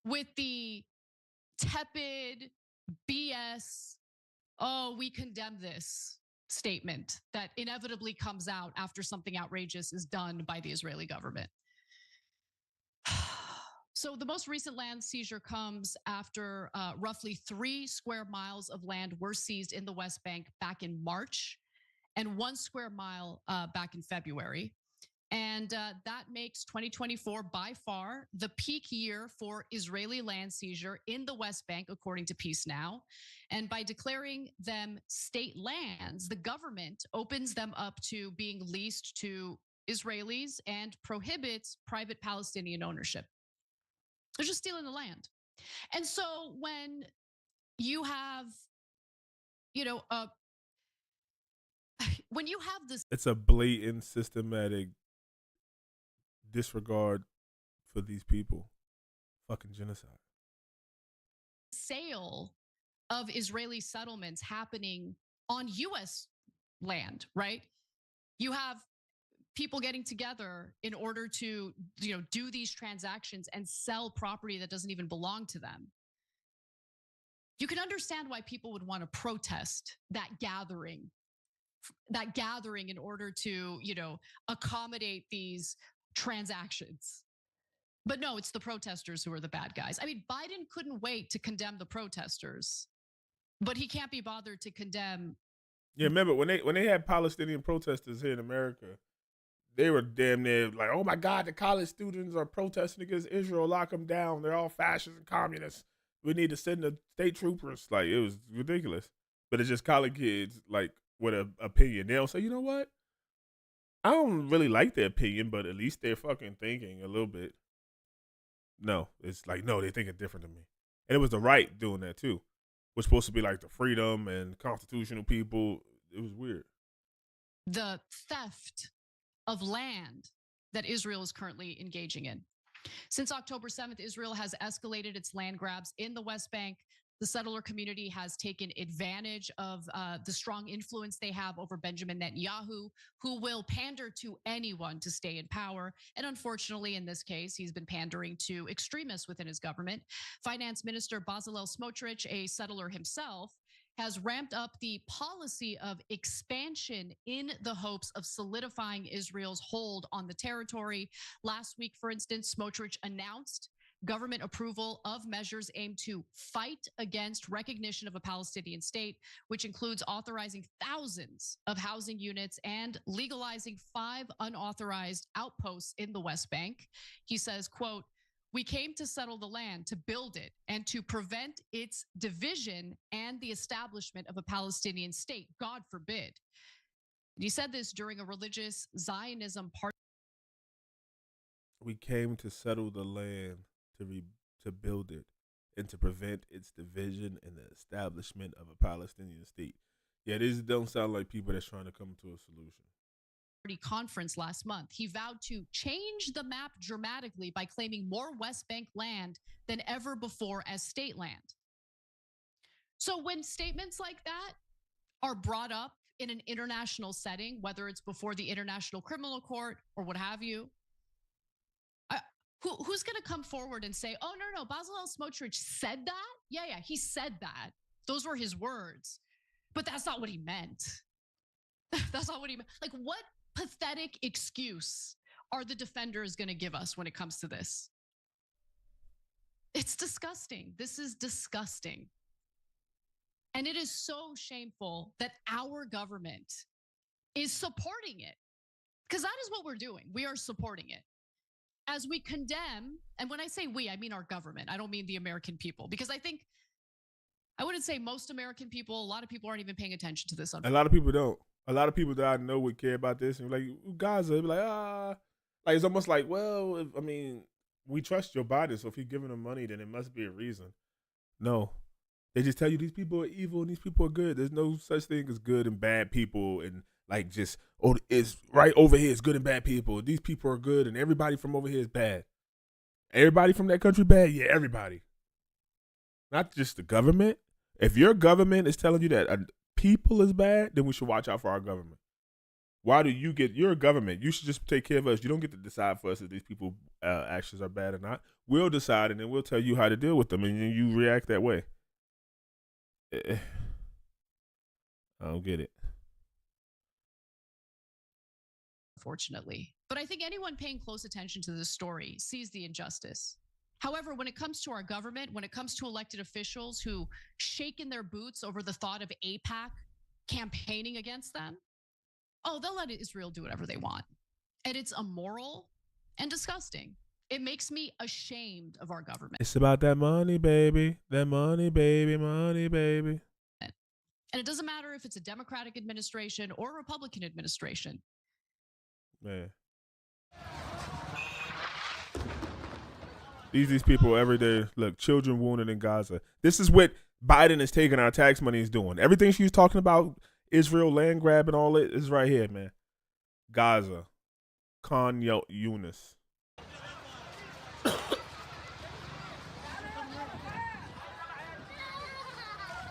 with the tepid BS, oh, we condemn this statement that inevitably comes out after something outrageous is done by the Israeli government. So the most recent land seizure comes after roughly 3 square miles of land were seized in the West Bank back in March and 1 square mile back in February. And that makes 2024 by far the peak year for Israeli land seizure in the West Bank, according to Peace Now. And by declaring them state lands, the government opens them up to being leased to Israelis and prohibits private Palestinian ownership. They're just stealing the land. And so when you have, when you have this, it's a blatant systematic disregard for these people. Fucking genocide. Sale of Israeli settlements happening on U.S. land, right? You have people getting together in order to, do these transactions and sell property that doesn't even belong to them. You can understand why people would want to protest that gathering in order to, accommodate these transactions. But no, it's the protesters who are the bad guys. I mean, Biden couldn't wait to condemn the protesters, but he can't be bothered to condemn. Yeah, remember when they had Palestinian protesters here in America, they were damn near like, oh my God, the college students are protesting against Israel. Lock them down. They're all fascists and communists. We need to send the state troopers. Like, it was ridiculous. But it's just college kids, like, with an opinion. They'll say, you know what? I don't really like their opinion, but at least they're fucking thinking a little bit. No, it's like, no, they're thinking different than me. And it was the right doing that too. We're supposed to be like the freedom and constitutional people. It was weird. The theft of land that Israel is currently engaging in. Since October 7th, Israel has escalated its land grabs in the West Bank. The settler community has taken advantage of the strong influence they have over Benjamin Netanyahu, who will pander to anyone to stay in power. And unfortunately, in this case, he's been pandering to extremists within his government. Finance Minister Bezalel Smotrich, a settler himself, has ramped up the policy of expansion in the hopes of solidifying Israel's hold on the territory. Last week, for instance, Smotrich announced government approval of measures aimed to fight against recognition of a Palestinian state, which includes authorizing thousands of housing units and legalizing 5 unauthorized outposts in the West Bank. He says, quote, "We came to settle the land, to build it, and to prevent its division and the establishment of a Palestinian state. God forbid." And he said this during a religious Zionism party. We came to settle the land, to build it, and to prevent its division and the establishment of a Palestinian state. Yeah, these don't sound like people that's trying to come to a solution. Conference last month. He vowed to change the map dramatically by claiming more West Bank land than ever before as state land. So when statements like that are brought up in an international setting, whether it's before the International Criminal Court or what have you, who's going to come forward and say, oh, no, Bezalel Smotrich said that? Yeah, he said that. Those were his words. But that's not what he meant. That's not what he meant. Like, what pathetic excuse are the defenders going to give us when it comes to this? It's disgusting. This is disgusting. And it is so shameful that our government is supporting it. Because that is what we're doing. We are supporting it. As we condemn, and when I say we, I mean our government. I don't mean the American people. Because I wouldn't say most American people, a lot of people aren't even paying attention to this. A lot of people don't. A lot of people that I know would care about this. And like, Gaza, they'd be like, Like, it's almost like, well, we trust Joe Biden, so if he's giving them money, then it must be a reason. No. They just tell you these people are evil and these people are good. There's no such thing as good and bad people, and like just, oh, it's right over here, it's good and bad people. These people are good and everybody from over here is bad. Everybody from that country bad? Yeah, everybody. Not just the government. If your government is telling you that people is bad, then we should watch out for our government. Why do you get, you're a government. You should just take care of us. You don't get to decide for us if these people actions are bad or not. We'll decide and then we'll tell you how to deal with them, and then you react that way. I don't get it. Unfortunately. But I think anyone paying close attention to this story sees the injustice. However, when it comes to our government, when it comes to elected officials who shake in their boots over the thought of AIPAC campaigning against them, they'll let Israel do whatever they want. And it's immoral and disgusting. It makes me ashamed of our government. It's about that money, baby. That money, baby, money, baby. And it doesn't matter if it's a Democratic administration or a Republican administration. Man. These people every day, look, children wounded in Gaza. This is what Biden is taking our tax money is doing. Everything she's talking about, Israel land grab and all it, is right here, man. Gaza. Khan Yunis.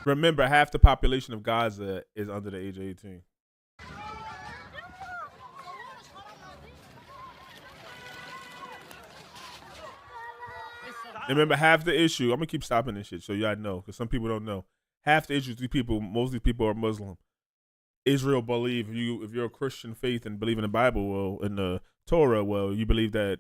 Remember, half the population of Gaza is under the age of 18. Remember, half the issue, I'm going to keep stopping this shit so y'all know, because some people don't know. Half the issue, most of these people are Muslim. Israel believe, if you're a Christian faith and believe in the Bible, well, in the Torah, well, you believe that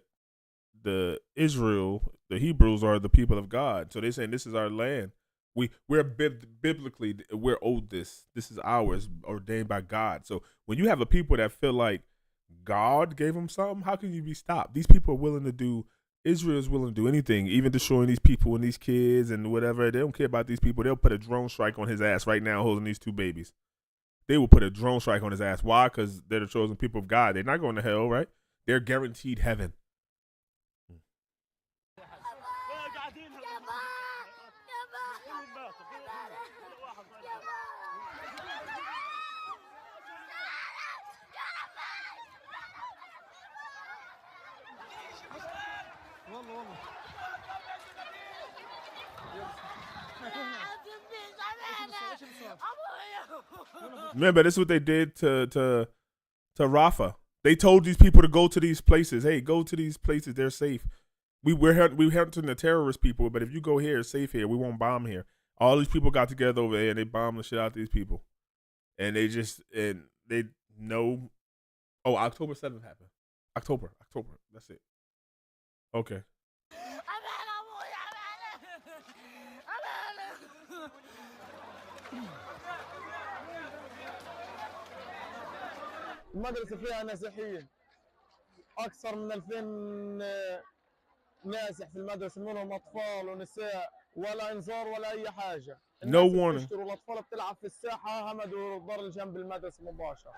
the Israel, the Hebrews are the people of God. So they're saying this is our land. We're biblically we're owed this. This is ours, ordained by God. So when you have a people that feel like God gave them something, how can you be stopped? These people are willing to do. Israel is willing to do anything, even destroying these people and these kids and whatever. They don't care about these people. They'll put a drone strike on his ass right now, holding these 2 babies. They will put a drone strike on his ass. Why? Because they're the chosen people of God. They're not going to hell, right? They're guaranteed heaven. Remember, this is what they did to Rafah. They told these people to go to these places. Hey, go to these places. They're safe. We're hunting the terrorist people, but if you go here, it's safe here. We won't bomb here. All these people got together over there and they bombed the shit out of these people. And they know. Oh, October 7th happened. October. That's it. Okay. المدرسة فيها نازحين أكثر من 2000 نازح في المدرسة منهم أطفال ونساء ولا إنذار ولا أي حاجة. No warning. بتشتروا الأطفال بتلعب في الساحة همدوا ضر جنب المدرسة مباشرة.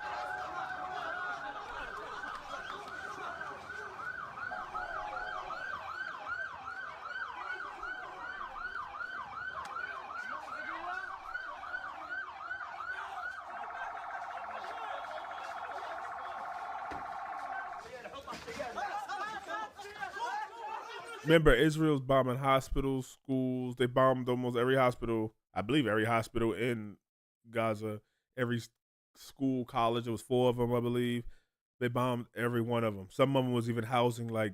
Remember, Israel's bombing hospitals, schools. They bombed almost every hospital. I believe every hospital in Gaza, every school, college. There was 4 of them, I believe. They bombed every one of them. Some of them was even housing like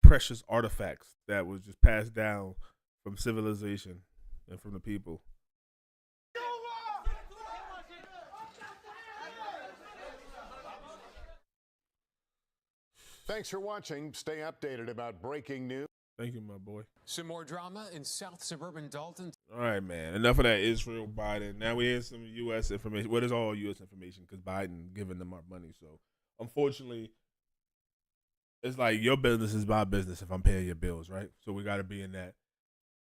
precious artifacts that was just passed down from civilization and from the people. Thanks for watching. Stay updated about breaking news. Thank you, my boy. Some more drama in South suburban Dolton. All right, man. Enough of that Israel, Biden. Now we have some U.S. information. What is all U.S. information? Because Biden giving them our money. So, unfortunately, it's like your business is my business if I'm paying your bills, right? So we got to be in that.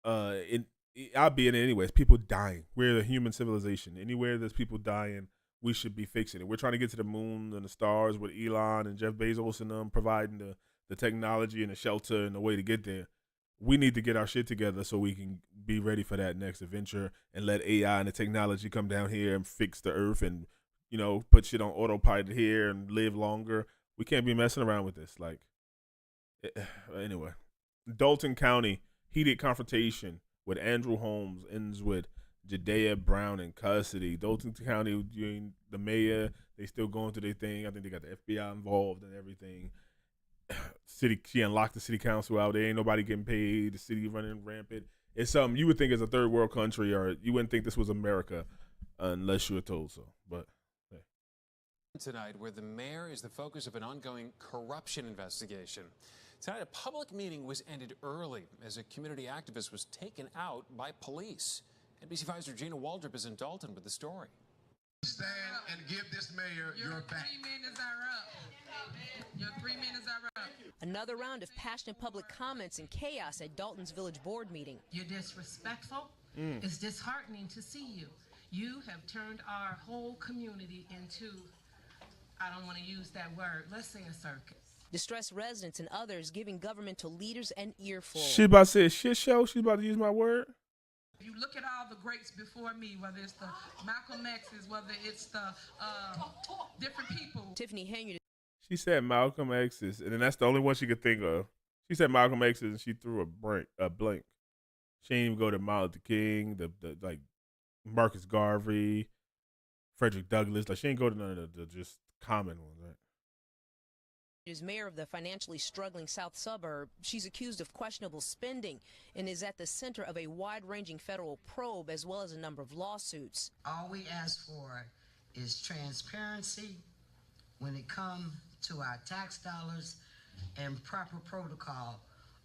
I'll be in it anyways. People dying. We're a human civilization. Anywhere there's people dying, we should be fixing it. We're trying to get to the moon and the stars with Elon and Jeff Bezos and them providing the technology and the shelter and the way to get there. We need to get our shit together so we can be ready for that next adventure and let AI and the technology come down here and fix the earth and, you know, put shit on autopilot here and live longer. We can't be messing around with this. Anyway, Dolton County, heated confrontation with Andrew Holmes ends with Judea Brown in custody. Dolton County, the mayor, they still going through their thing. I think they got the FBI involved and everything. She unlocked the city council out. There ain't nobody getting paid. The city running rampant. It's something you would think is a third world country, or you wouldn't think this was America unless you were told so. But hey. Tonight, where the mayor is the focus of an ongoing corruption investigation. Tonight, a public meeting was ended early as a community activist was taken out by police. NBC5's Regina Waldrop is in Dolton with the story. Stand and give this mayor your back. 3 minutes are up. Your 3 minutes are up. Another round of passionate public comments and chaos at Dolton's village board meeting. You're disrespectful. It's disheartening to see you. You have turned our whole community into, I don't want to use that word, let's say a circus. Distressed residents and others giving governmental leaders an earful. She about to say a shit show. She's about to use my word. You look at all the greats before me, whether it's the Malcolm X's, whether it's the different people. Tiffany Hanyard. She said Malcolm X's, and then that's the only one she could think of. She said Malcolm X's, and she threw a blank. She didn't even go to Martin Luther King, the like Marcus Garvey, Frederick Douglass. Like she didn't go to none of the just common ones, right? Is mayor of the financially struggling south suburb. She's accused of questionable spending and is at the center of a wide-ranging federal probe as well as a number of lawsuits. All we ask for is transparency when it comes to our tax dollars and proper protocol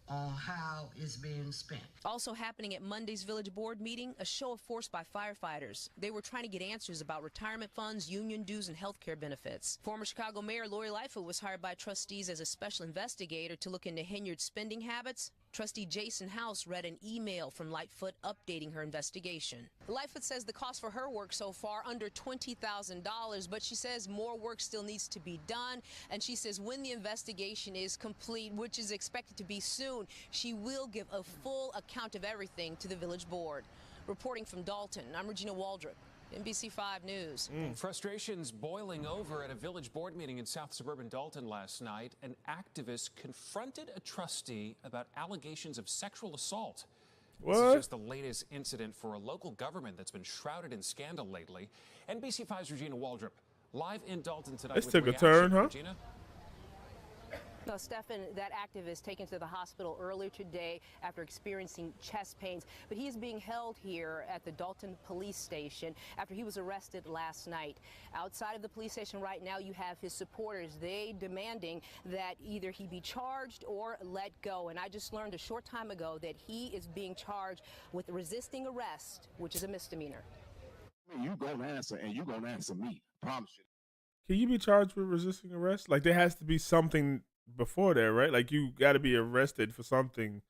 on how it's being spent. Also happening at Monday's Village Board meeting, a show of force by firefighters. They were trying to get answers about retirement funds, union dues, and health care benefits. Former Chicago Mayor Lori Lightfoot was hired by trustees as a special investigator to look into Henyard's spending habits. Trustee Jason House read an email from Lightfoot updating her investigation. Lightfoot says the cost for her work so far under $20,000, but she says more work still needs to be done. And she says when the investigation is complete, which is expected to be soon, she will give a full account of everything to the village board. Reporting from Dolton, I'm Regina Waldrop, NBC5 News. Frustrations boiling over at a village board meeting in South Suburban Dolton last night. An activist confronted a trustee about allegations of sexual assault. What? This is just the latest incident for a local government that's been shrouded in scandal lately. NBC5's Regina Waldrop, live in Dolton tonight. This with took a reaction. turn, huh? Regina? Now, Stefan, that activist taken to the hospital earlier today after experiencing chest pains, but he is being held here at the Dolton police station after he was arrested last night. Outside of the police station right now, you have his supporters. They demanding that either he be charged or let go. And I just learned a short time ago that he is being charged with resisting arrest, which is a misdemeanor. You gonna answer, and you gonna answer me. Promise you. Can you be charged with resisting arrest? Like there has to be something before that, right? Like you got to be arrested for something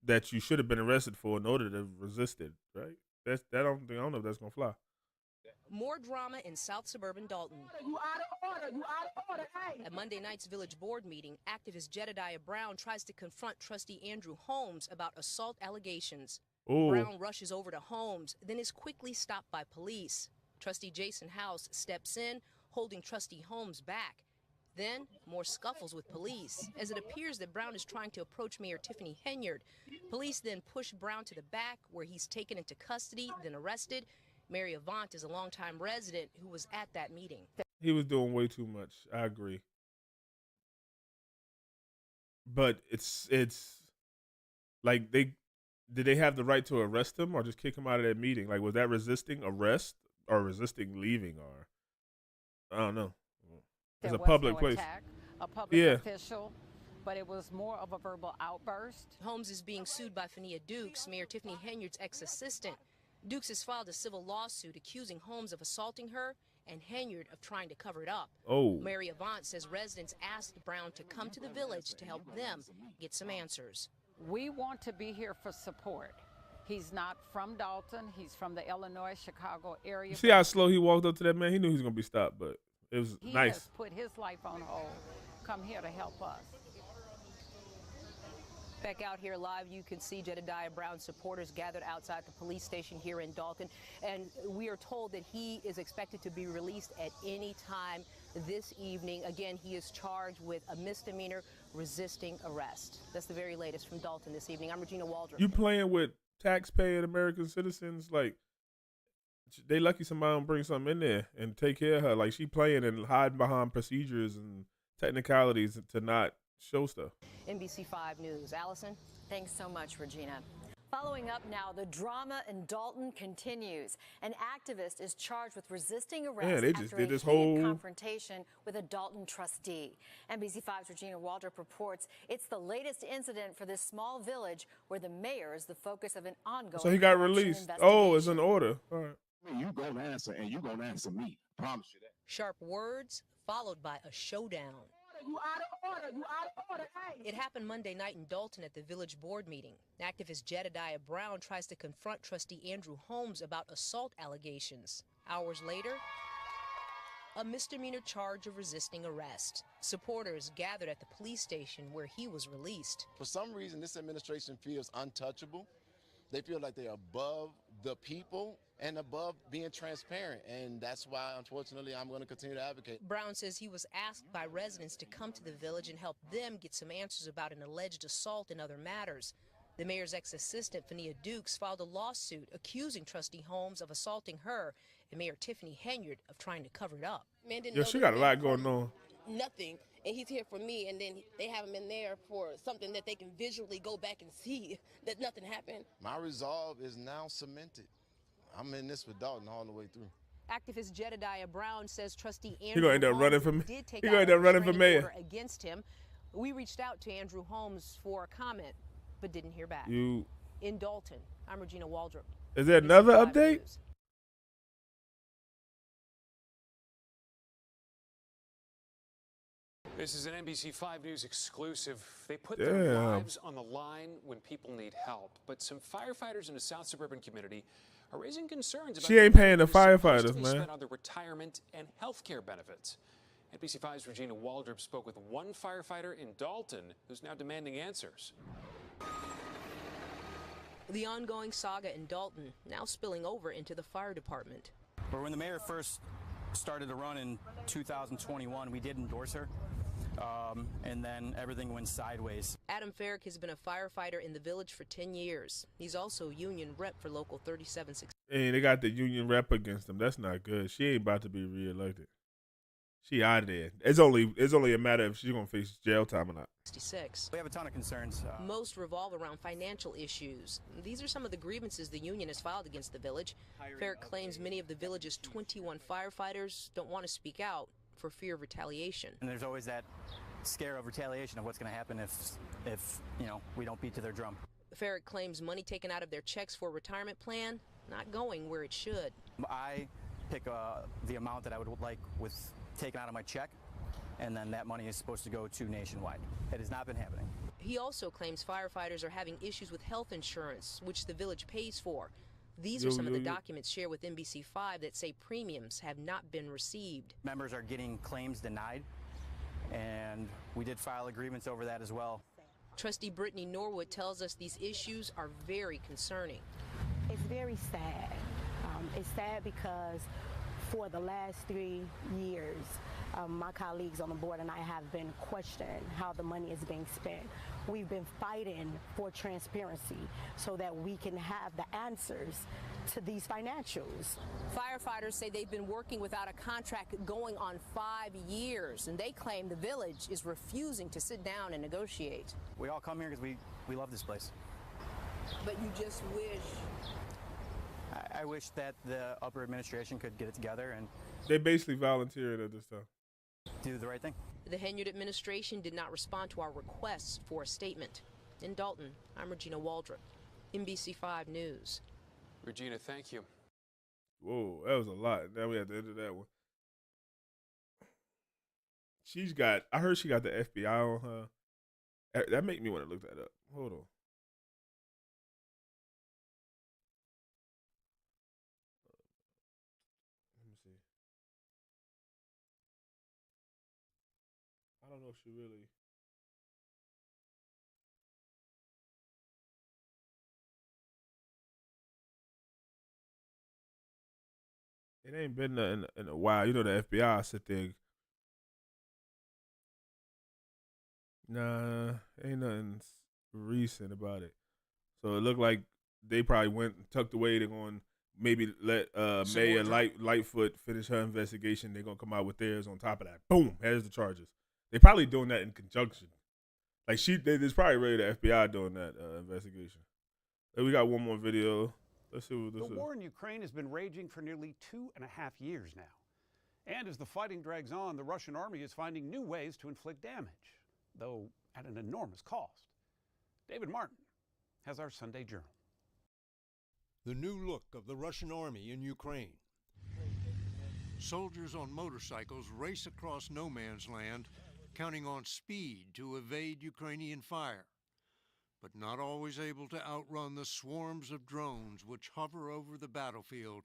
that you should have been arrested for in order to resist it, right? I don't know if that's gonna fly. More drama in South Suburban Dolton. You out of order. You out of order. Hey. At Monday night's village board meeting, activist Jedediah Brown tries to confront trustee Andrew Holmes about assault allegations. Ooh. Brown rushes over to Holmes, then is quickly stopped by police. Trustee Jason House steps in, holding trustee Holmes back. Then, more scuffles with police, as it appears that Brown is trying to approach Mayor Tiffany Henyard. Police then push Brown to the back, where he's taken into custody, then arrested. Mary Avant is a longtime resident who was at that meeting. He was doing way too much. I agree. But it's like did they have the right to arrest him or just kick him out of that meeting? Like, was that resisting arrest or resisting leaving, or I don't know. It's a public place. Attack, a public official, but it was more of a verbal outburst. Holmes is being sued by Fania Dukes, Mayor Tiffany Henyard's ex-assistant. Dukes has filed a civil lawsuit accusing Holmes of assaulting her and Henyard of trying to cover it up. Oh. Mary Avant says residents asked Brown to come to the village to help them get some answers. We want to be here for support. He's not from Dolton. He's from the Illinois, Chicago area. You see how slow he walked up to that man? He knew he was going to be stopped, but it was He nice. has put his life on hold. Come here to help us. Back out here live, you can see Jedediah Brown's supporters gathered outside the police station here in Dolton. And we are told that he is expected to be released at any time this evening. Again, he is charged with a misdemeanor resisting arrest. That's the very latest from Dolton this evening. I'm Regina Waldrop. You playing with taxpaying American citizens, like they lucky somebody don't bring something in there and take care of her. Like she playing and hiding behind procedures and technicalities to not show stuff. NBC5 News. Allison? Thanks so much, Regina. Following up now, the drama in Dolton continues. An activist is charged with resisting arrest they just after did a this heated whole confrontation with a Dolton trustee. NBC5's Regina Waldrop reports it's the latest incident for this small village where the mayor is the focus of an ongoing So he got corruption released. Oh, it's an investigation. order. All right. You gonna answer, and you gonna answer me. Promise you that. Sharp words followed by a showdown. You out of order. You out of order. Hey. It happened Monday night in Dolton at the village board meeting. Activist Jedediah Brown tries to confront trustee Andrew Holmes about assault allegations. Hours later, a misdemeanor charge of resisting arrest. Supporters gathered at the police station where he was released. For some reason, this administration feels untouchable. They feel like they're above the people and above being transparent. And that's why, unfortunately, I'm going to continue to advocate. Brown says he was asked by residents to come to the village and help them get some answers about an alleged assault and other matters. The mayor's ex-assistant, Fania Dukes, filed a lawsuit accusing trustee Holmes of assaulting her and Mayor Tiffany Henyard of trying to cover it up. Man didn't Yeah, know she that got a lot going on. Nothing, and he's here for me, and then they have him in there for something that they can visually go back and see that nothing happened. My resolve is now cemented. I'm in this with Dalton all the way through. Activist Jedediah Brown says trustee He Andrew gonna end up running Holmes for did take he out gonna a end up running for restraining mayor. order against him. We reached out to Andrew Holmes for a comment, but didn't hear back. You In Dolton, I'm Regina Waldrop. is there another NBC5 update? News. This is an NBC5 News exclusive. They put Damn. their lives on the line when people need help. But some firefighters in a South suburban community are raising concerns about She ain't paying the money that was supposed firefighters, to be man. spent on their retirement and health care benefits. NBC5's Regina Waldrop spoke with one firefighter in Dolton who's now demanding answers. The ongoing saga in Dolton now spilling over into the fire department. But when the mayor first started to run in 2021, we did endorse her. And then everything went sideways. Adam Farrick has been a firefighter in the village for 10 years. He's also union rep for Local 3760. Hey, they got the union rep against them. That's not good. She ain't about to be reelected. She out of there. It's only a matter of she's gonna face jail time or not. 66. We have a ton of concerns. Most revolve around financial issues. These are some of the grievances the union has filed against the village. Farrick claims many of the village's 21 firefighters don't want to speak out for fear of retaliation. And there's always that scare of retaliation of what's going to happen if we don't beat to their drum. Farrick claims money taken out of their checks for a retirement plan not going where it should. I pick the amount that I would like with taken out of my check, and then that money is supposed to go to nationwide. It has not been happening. He also claims firefighters are having issues with health insurance, which the village pays for. These are some of the documents shared with NBC5 that say premiums have not been received. Members are getting claims denied, and we did file agreements over that as well. Trustee Brittany Norwood tells us these issues are very concerning. It's very sad. It's sad because for the last 3 years, my colleagues on the board and I have been questioning how the money is being spent. We've been fighting for transparency so that we can have the answers to these financials. Firefighters say they've been working without a contract going on 5 years, and they claim the village is refusing to sit down and negotiate. We all come here because we love this place. But you just wish... I wish that the upper administration could get it together and... They basically volunteered at this time. Do the right thing. The Henyard administration did not respond to our requests for a statement. In Dolton, I'm Regina Waldrop, NBC5 News. Regina, thank you. Whoa, that was a lot. Now we have to end that one. I heard she got the FBI on her. That make me want to look that up. Hold on. Let me see. I don't know if she really. It ain't been in a while. You know, the FBI sit there. Nah, ain't nothing recent about it. So it looked like they probably went and tucked away. They're going to maybe let Mayor Lightfoot finish her investigation. They're going to come out with theirs on top of that. Boom, there's the charges. They're probably doing that in conjunction. Like there's probably really the FBI doing that investigation. We got one more video. Let's see what this is. The war in Ukraine has been raging for nearly 2.5 years now. And as the fighting drags on, the Russian army is finding new ways to inflict damage, though at an enormous cost. David Martin has our Sunday Journal. The new look of the Russian army in Ukraine. Soldiers on motorcycles race across no man's land, counting on speed to evade Ukrainian fire, but not always able to outrun the swarms of drones which hover over the battlefield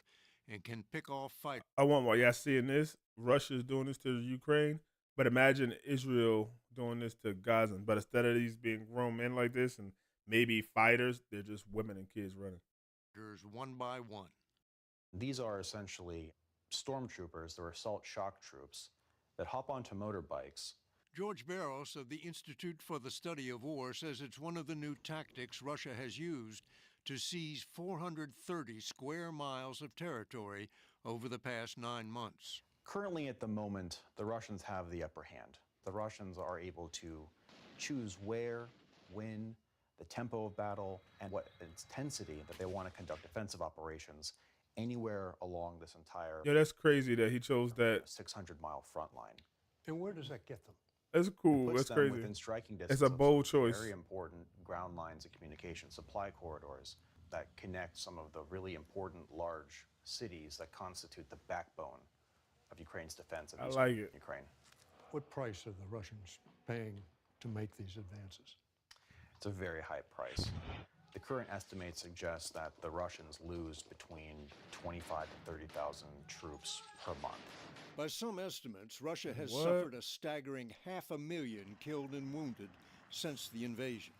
and can pick off fighters. I want while y'all seeing this, Russia's doing this to Ukraine, but imagine Israel doing this to Gaza. But instead of these being grown men like this and maybe fighters, they're just women and kids running. One by one. These are essentially stormtroopers, they're assault shock troops that hop onto motorbikes. George Barros of the Institute for the Study of War says it's one of the new tactics Russia has used to seize 430 square miles of territory over the past 9 months. Currently at the moment, the Russians have the upper hand. The Russians are able to choose where, when, the tempo of battle, and what intensity that they want to conduct defensive operations anywhere along this entire Yeah, that's crazy that he chose that 600-mile front line. And where does that get them? That's cool. It puts That's them crazy. within striking distance It's a bold of some choice. very important ground lines of communication, supply corridors that connect some of the really important large cities that constitute the backbone of Ukraine's defense of I eastern like it. Ukraine. What price are the Russians paying to make these advances? It's a very high price. The current estimates suggest that the Russians lose between 25 to 30,000 troops per month. By some estimates, Russia has What? suffered a staggering 500,000 killed and wounded since the invasion.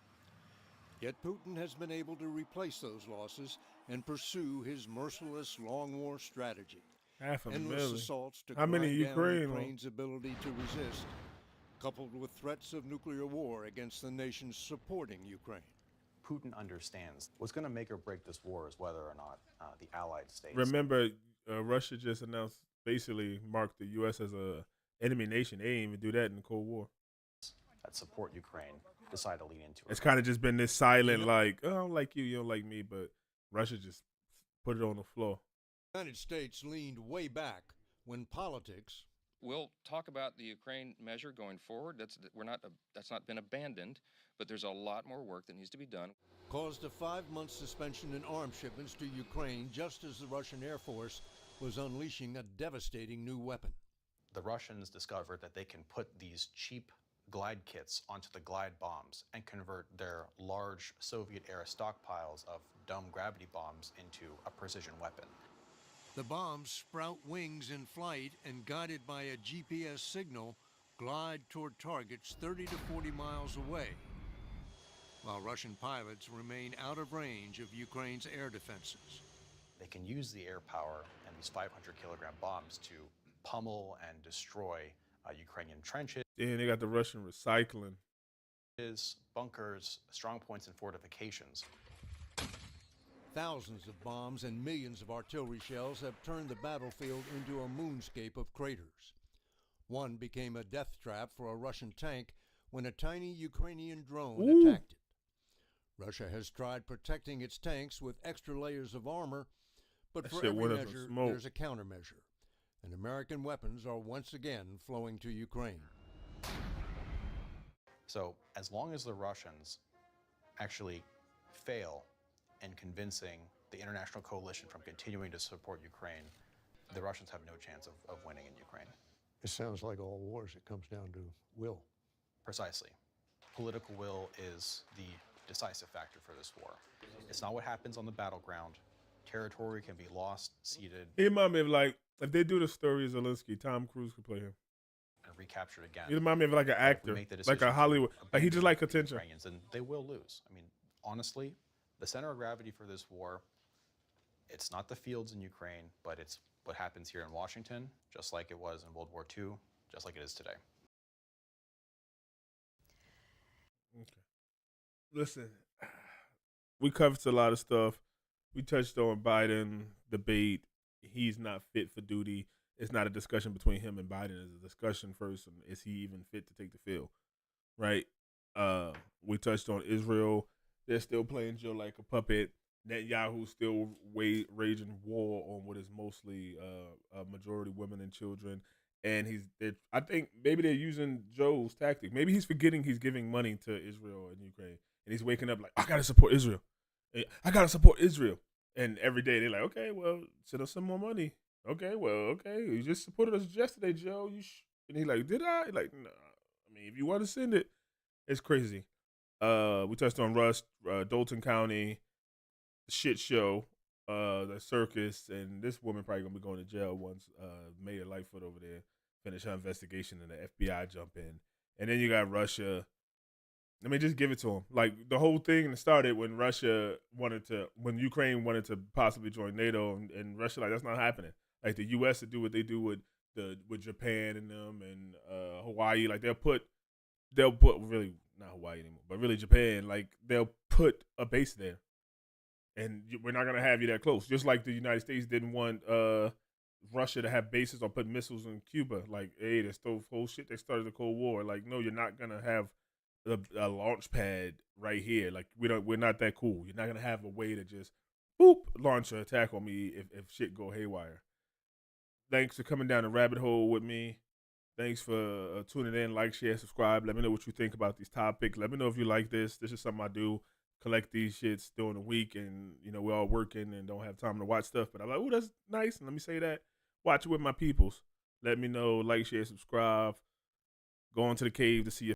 Yet Putin has been able to replace those losses and pursue his merciless long war strategy. 500,000. Endless assaults to How many grind down Ukraine? Ukraine's ability to resist, coupled with threats of nuclear war against the nations supporting Ukraine. Putin understands what's going to make or break this war is whether or not the allied states. Remember, Russia just announced, basically marked the U.S. as a enemy nation. They didn't even do that in the Cold War. That support Ukraine decide to lean into it. It's kind of just been this silent, like, oh, I don't like you, you don't like me, but Russia just put it on the floor. The United States leaned way back when politics. We'll talk about the Ukraine measure going forward. That's not been abandoned, but there's a lot more work that needs to be done. Caused a 5-month suspension in arms shipments to Ukraine just as the Russian Air Force was unleashing a devastating new weapon. The Russians discovered that they can put these cheap glide kits onto the glide bombs and convert their large Soviet-era stockpiles of dome gravity bombs into a precision weapon. The bombs sprout wings in flight and, guided by a GPS signal, glide toward targets 30 to 40 miles away, while Russian pilots remain out of range of Ukraine's air defenses. They can use the air power and these 500-kilogram bombs to pummel and destroy Ukrainian trenches. Yeah, they got the Russian recycling. Bunkers, strong points, and fortifications. Thousands of bombs and millions of artillery shells have turned the battlefield into a moonscape of craters. One became a death trap for a Russian tank when a tiny Ukrainian drone attacked it. Russia has tried protecting its tanks with extra layers of armor, but for every measure, there's a countermeasure, and American weapons are once again flowing to Ukraine. So as long as the Russians actually fail in convincing the international coalition from continuing to support Ukraine, the Russians have no chance of winning in Ukraine. It sounds like all wars, it comes down to will. Precisely. Political will is the decisive factor for this war. It's not what happens on the battleground. Territory can be lost, ceded. He remind me of, like, if they do the story of Zelensky, Tom Cruise could play him. And recaptured again. He remind me of like an actor, like a Hollywood. Like he just like attention. Ukrainians, and they will lose. I mean, honestly, the center of gravity for this war, it's not the fields in Ukraine, but it's what happens here in Washington, just like it was in World War II, just like it is today. Okay. Listen, we covered a lot of stuff. We touched on Biden debate. He's not fit for duty. It's not a discussion between him and Biden. It's a discussion first. Is he even fit to take the field? Right? We touched on Israel. They're still playing Joe like a puppet. Netanyahu's still raging war on what is mostly a majority women and children. And I think maybe they're using Joe's tactic. Maybe he's forgetting he's giving money to Israel and Ukraine. And he's waking up like, I got to support Israel. I got to support Israel. And every day they're like, okay, well, send us some more money. Okay, well, okay. You just supported us yesterday, Joe. And he's like, did I? Like, nah. I mean, if you want to send it, it's crazy. We touched on Dolton County, the shit show, the circus, and this woman probably going to be going to jail once Mayor Lightfoot over there finish her investigation and the FBI jump in. And then you got Russia. I mean, just give it to them. Like, the whole thing started when when Ukraine wanted to possibly join NATO, and Russia, like, that's not happening. Like, the U.S. to do what they do with Japan and them and Hawaii. Like, they'll put really not Hawaii anymore, but really Japan. Like, they'll put a base there, and we're not gonna have you that close. Just like the United States didn't want Russia to have bases or put missiles in Cuba. Like, hey, that's the whole shit. They started the Cold War. Like, no, you're not gonna have a launch pad right here. Like, we're not that cool. You're not gonna have a way to just launch an attack on me if shit go haywire. Thanks for coming down the rabbit hole with me. Thanks for tuning in. Like, share, subscribe. Let me know what you think about these topics. Let me know if you like this. This is something I do. Collect these shits during the week, and we're all working and don't have time to watch stuff. But I'm like, oh, that's nice. And let me say that. Watch it with my peoples. Let me know. Like, share, subscribe. Go on to the cave to see your